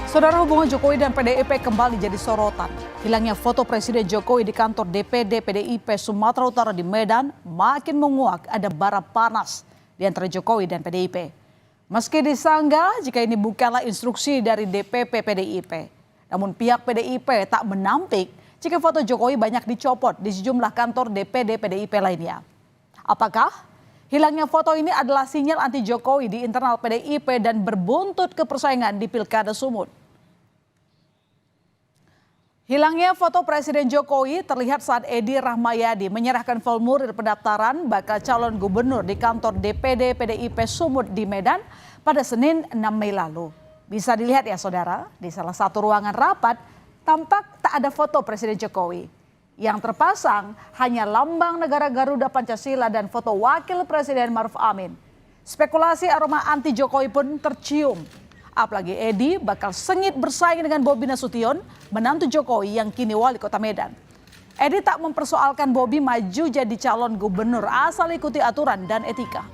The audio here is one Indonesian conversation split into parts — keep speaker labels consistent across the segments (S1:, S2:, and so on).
S1: Saudara, hubungan Jokowi dan PDIP kembali jadi sorotan. Hilangnya foto Presiden Jokowi di kantor DPD PDIP Sumatera Utara di Medan makin menguak ada bara panas di antara Jokowi dan PDIP. Meski disanggah jika ini bukanlah instruksi dari DPP PDIP. Namun pihak PDIP tak menampik jika foto Jokowi banyak dicopot di sejumlah kantor DPD PDIP lainnya. Apakah hilangnya foto ini adalah sinyal anti Jokowi di internal PDIP dan berbuntut ke persaingan di Pilkada Sumut? Hilangnya foto Presiden Jokowi terlihat saat Edi Rahmayadi menyerahkan formulir pendaftaran bakal calon gubernur di kantor DPD PDIP Sumut di Medan pada Senin 6 Mei lalu. Bisa dilihat ya saudara, di salah satu ruangan rapat tampak tak ada foto Presiden Jokowi. Yang terpasang hanya lambang negara Garuda Pancasila dan foto Wakil Presiden Maruf Amin. Spekulasi aroma anti Jokowi pun tercium. Apalagi Edi bakal sengit bersaing dengan Bobi Nasution, menantu Jokowi yang kini wali kota Medan. Edi tak mempersoalkan Bobi maju jadi calon gubernur asal ikuti aturan dan etika.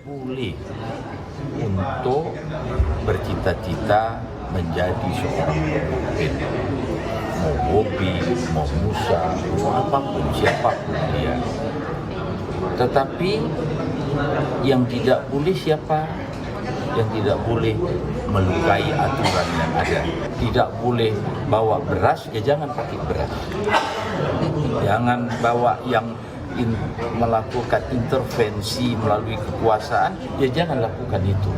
S2: Boleh untuk bercita-cita menjadi seorang pemimpin. Mau Bobi, mau Musa, mau apapun, siapapun dia. Tetapi yang tidak boleh siapa? Yang tidak boleh melukai aturan yang ada. Tidak boleh bawa beras, ya jangan pakai beras. Jangan bawa yang melakukan intervensi melalui kekuasaan, ya jangan lakukan itu.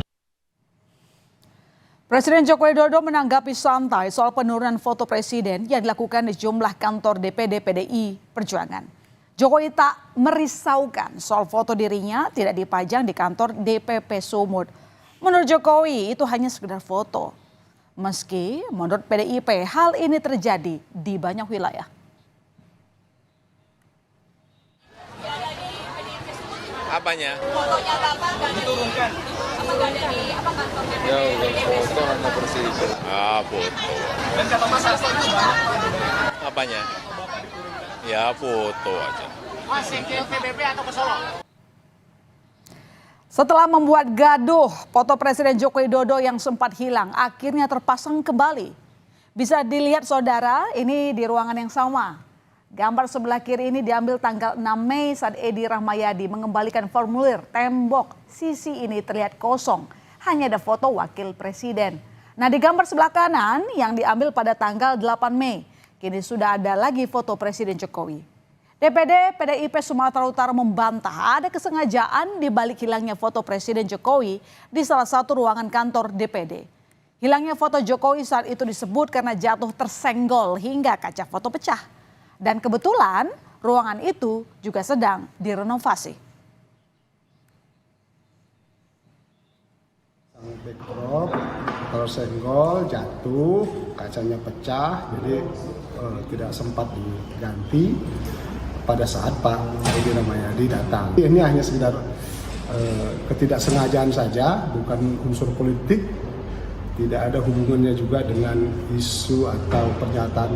S1: Presiden Joko Widodo menanggapi santai soal penurunan foto presiden yang dilakukan di sejumlah kantor DPD PDI Perjuangan. Jokowi tak merisaukan soal foto dirinya tidak dipajang di kantor DPP Sumut. Menurut Jokowi itu hanya sekedar foto. Meski menurut PDIP hal ini terjadi di banyak wilayah.
S3: Apanya?
S4: Fotonya Bapak nggak
S3: Diturunkan.
S4: apa nggak ada di apa kantornya?
S3: Ya udah foto hanya presiden. Ah foto.
S4: Dan kata Mas Hasto
S3: Apanya? Ya foto aja.
S4: Mas ke PBB atau ke Solo?
S1: Setelah membuat gaduh, foto Presiden Joko Widodo yang sempat hilang akhirnya terpasang kembali. Bisa dilihat saudara, ini di ruangan yang sama. Gambar sebelah kiri ini diambil tanggal 6 Mei saat Edi Rahmayadi mengembalikan formulir. Tembok sisi ini terlihat kosong, hanya ada foto wakil presiden. Nah, di gambar sebelah kanan yang diambil pada tanggal 8 Mei, kini sudah ada lagi foto Presiden Jokowi. DPD PDIP Sumatera Utara membantah ada kesengajaan di balik hilangnya foto Presiden Jokowi di salah satu ruangan kantor DPD. Hilangnya foto Jokowi saat itu disebut karena jatuh tersenggol hingga kaca foto pecah. Dan kebetulan ruangan itu juga sedang direnovasi.
S5: Backdrop, tersenggol, jatuh, kacanya pecah, jadi tidak sempat diganti pada saat Pak Edi Rahmayadi datang. Ini hanya sekedar ketidaksengajaan saja, bukan unsur politik, tidak ada hubungannya juga dengan isu atau pernyataan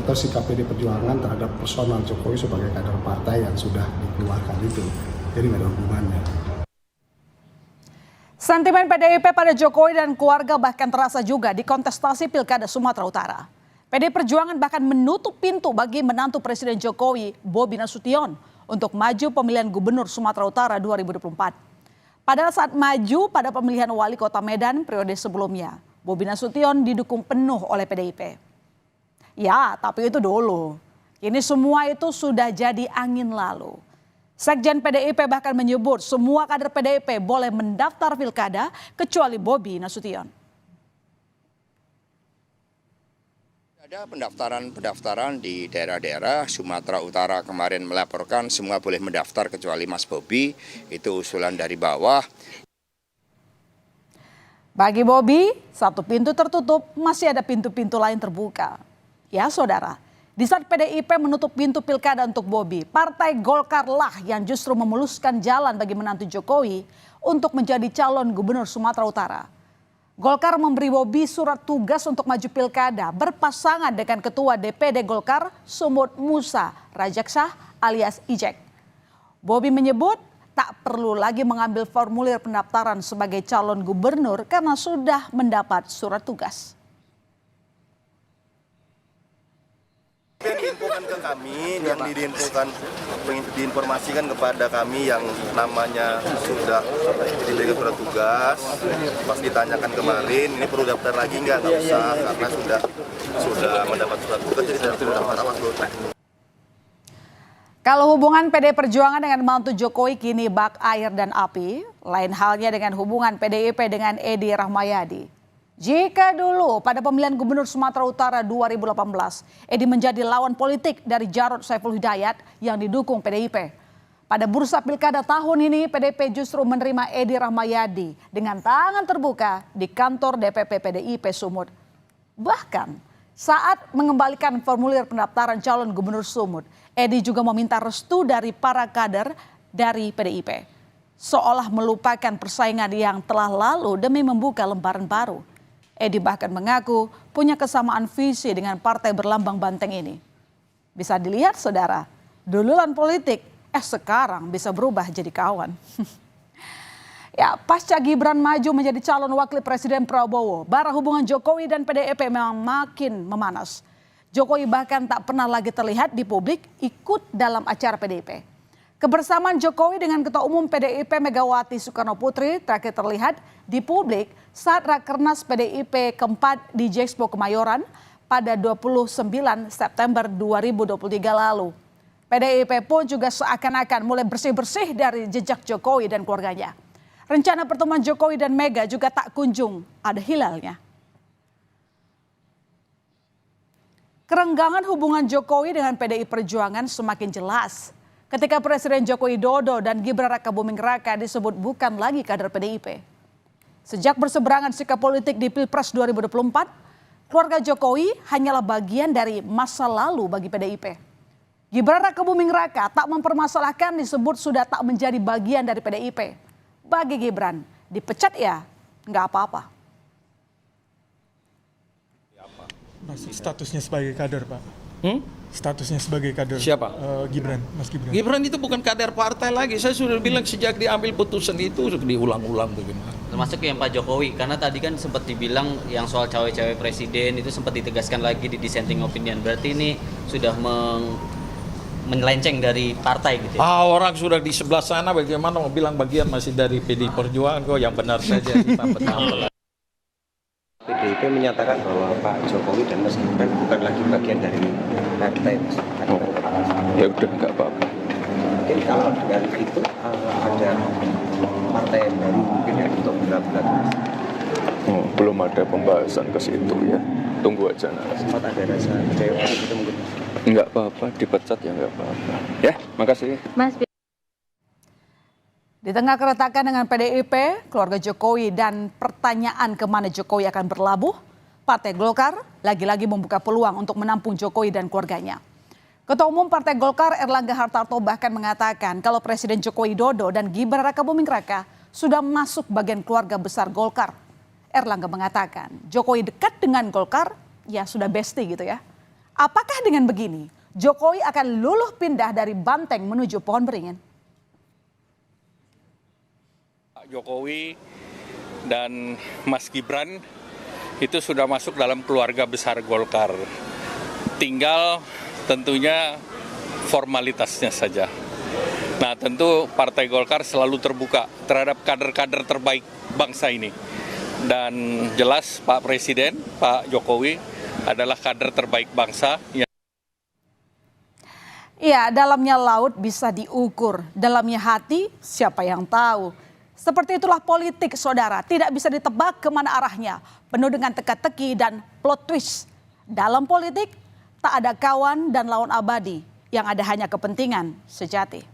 S5: atau sikap PD Perjuangan terhadap personal Jokowi sebagai kader partai yang sudah dikeluarkan itu. Jadi nggak ada hubungannya.
S1: Sentimen PDIP pada Jokowi dan keluarga bahkan terasa juga di kontestasi Pilkada Sumatera Utara. PD Perjuangan bahkan menutup pintu bagi menantu Presiden Jokowi, Bobi Nasution, untuk maju pemilihan Gubernur Sumatera Utara 2024. Padahal saat maju pada pemilihan wali kota Medan periode sebelumnya, Bobi Nasution didukung penuh oleh PDIP. Ya, tapi itu dulu. Kini semua itu sudah jadi angin lalu. Sekjen PDIP bahkan menyebut semua kader PDIP boleh mendaftar pilkada kecuali Bobi Nasution.
S6: Ada pendaftaran di daerah-daerah Sumatera Utara kemarin melaporkan semua boleh mendaftar kecuali Mas Bobi, itu usulan dari bawah.
S1: Bagi Bobi, satu pintu tertutup, masih ada pintu-pintu lain terbuka. Ya saudara, di saat PDIP menutup pintu pilkada untuk Bobi, Partai Golkar lah yang justru memuluskan jalan bagi menantu Jokowi untuk menjadi calon gubernur Sumatera Utara. Golkar memberi Bobi surat tugas untuk maju pilkada berpasangan dengan Ketua DPD Golkar Sumut Musa Rajeksah alias Ijek. Bobi menyebut tak perlu lagi mengambil formulir pendaftaran sebagai calon gubernur karena sudah mendapat surat tugas.
S7: Yang diinfokan ke kami, yang diinformasikan kepada kami yang namanya sudah diberikan surat tugas, pas ditanyakan kemarin, ini perlu daftar lagi nggak usah, karena sudah mendapat surat tugas, jadi saya sudah daftar awas dulu.
S1: Kalau hubungan PD Perjuangan dengan mantu Jokowi kini bak air dan api, lain halnya dengan hubungan PDIP dengan Edi Rahmayadi. Jika dulu pada pemilihan Gubernur Sumatera Utara 2018, Edi menjadi lawan politik dari Jarod Saiful Hidayat yang didukung PDIP. Pada bursa pilkada tahun ini, PDIP justru menerima Edi Rahmayadi dengan tangan terbuka di kantor DPP PDIP Sumut. Bahkan saat mengembalikan formulir pendaftaran calon Gubernur Sumut, Edi juga meminta restu dari para kader dari PDIP. Seolah melupakan persaingan yang telah lalu demi membuka lembaran baru. Edi bahkan mengaku punya kesamaan visi dengan partai berlambang banteng ini. Bisa dilihat saudara, duluan politik, sekarang bisa berubah jadi kawan. Ya, pasca Gibran maju menjadi calon wakil presiden Prabowo, bara hubungan Jokowi dan PDIP memang makin memanas. Jokowi bahkan tak pernah lagi terlihat di publik ikut dalam acara PDIP. Kebersamaan Jokowi dengan Ketua Umum PDIP Megawati Soekarno Putri terakhir terlihat di publik saat Rakernas PDIP keempat di Jexpo Kemayoran pada 29 September 2023 lalu. PDIP pun juga seakan-akan mulai bersih-bersih dari jejak Jokowi dan keluarganya. Rencana pertemuan Jokowi dan Mega juga tak kunjung ada hilalnya. Kerenggangan hubungan Jokowi dengan PDI Perjuangan semakin jelas ketika Presiden Joko Widodo dan Gibran Rakabuming Raka disebut bukan lagi kader PDIP. Sejak berseberangan sikap politik di Pilpres 2024, keluarga Jokowi hanyalah bagian dari masa lalu bagi PDIP. Gibran Rakabuming Raka tak mempermasalahkan disebut sudah tak menjadi bagian dari PDIP. Bagi Gibran, dipecat ya nggak apa-apa.
S8: Masih statusnya sebagai kader, Pak. Statusnya sebagai kader.
S9: Siapa?
S8: Gibran, Mas Gibran.
S9: Gibran itu bukan kader partai lagi. Saya sudah bilang sejak diambil putusan itu diulang-ulang bagaimana.
S10: Termasuk yang Pak Jokowi, karena tadi kan sempat dibilang yang soal cawe-cawe presiden itu sempat ditegaskan lagi di dissenting opinion. Berarti ini sudah menyelenceng dari partai gitu ya?
S9: Orang sudah di sebelah sana bagaimana mau bilang bagian masih dari PDI Perjuangan kok yang benar saja ditambah.
S11: PDIP menyatakan bahwa Pak Jokowi dan Mas Gibran bukan lagi bagian dari partai.
S9: Ya udah nggak apa-apa.
S11: Mungkin kalau dengan itu ada partai yang baru mungkin yang untuk berat-berat.
S12: Belum ada pembahasan ke situ ya. Tunggu aja.
S11: Sempat ada rasa kecewa gitu mungkin.
S12: Nggak apa-apa, dipecat ya nggak apa-apa. Ya, makasih.
S1: Mas. Di tengah keretakan dengan PDIP, keluarga Jokowi dan pertanyaan kemana Jokowi akan berlabuh, Partai Golkar lagi-lagi membuka peluang untuk menampung Jokowi dan keluarganya. Ketua Umum Partai Golkar Erlangga Hartarto bahkan mengatakan kalau Presiden Joko Widodo dan Gibran Rakabuming Raka sudah masuk bagian keluarga besar Golkar. Erlangga mengatakan Jokowi dekat dengan Golkar, ya sudah bestie gitu ya. Apakah dengan begini Jokowi akan luluh pindah dari Banteng menuju Pohon Beringin?
S13: Jokowi dan Mas Gibran itu sudah masuk dalam keluarga besar Golkar. Tinggal tentunya formalitasnya saja. Nah, tentu Partai Golkar selalu terbuka terhadap kader-kader terbaik bangsa ini. Dan jelas Pak Presiden, Pak Jokowi adalah kader terbaik bangsa.
S1: Ya, dalamnya laut bisa diukur, dalamnya hati siapa yang tahu. Seperti itulah politik saudara, tidak bisa ditebak kemana arahnya. Penuh dengan teka-teki dan plot twist. Dalam politik tak ada kawan dan lawan abadi, yang ada hanya kepentingan sejati.